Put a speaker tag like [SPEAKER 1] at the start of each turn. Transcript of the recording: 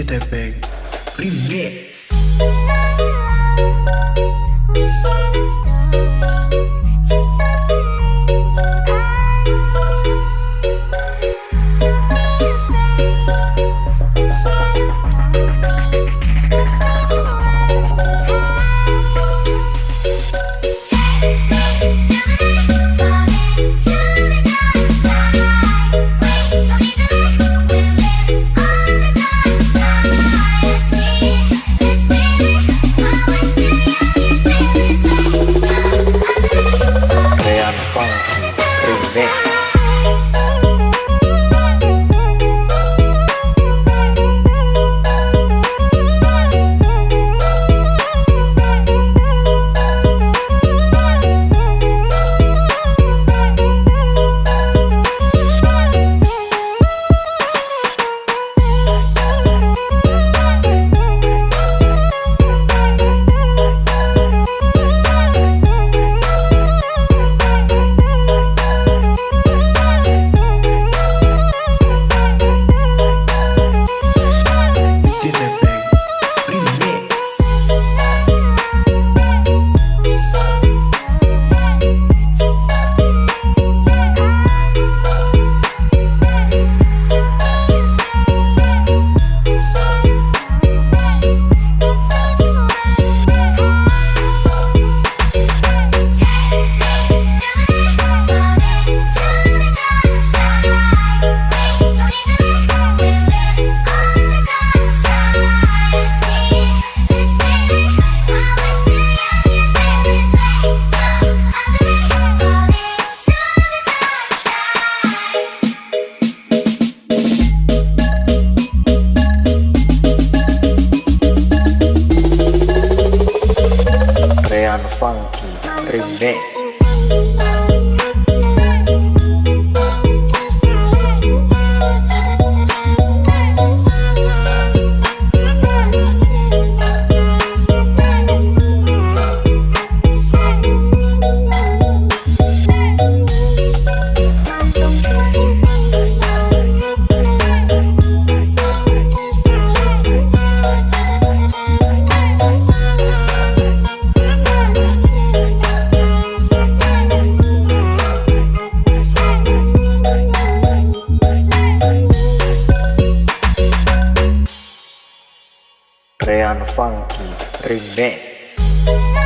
[SPEAKER 1] Tepeng Remix.
[SPEAKER 2] We're sharing stories, just something in your eyes. Don't be afraid, we're sharing stories. Let's live in what we have. Take me through the night, falling to the dark side. Wait, don't be there, we'll live on the dark side. I see, it's really while we're still young, you feel this way.
[SPEAKER 3] Rean Funky Remix. Rean Funky Remix. Rean Funky Remix.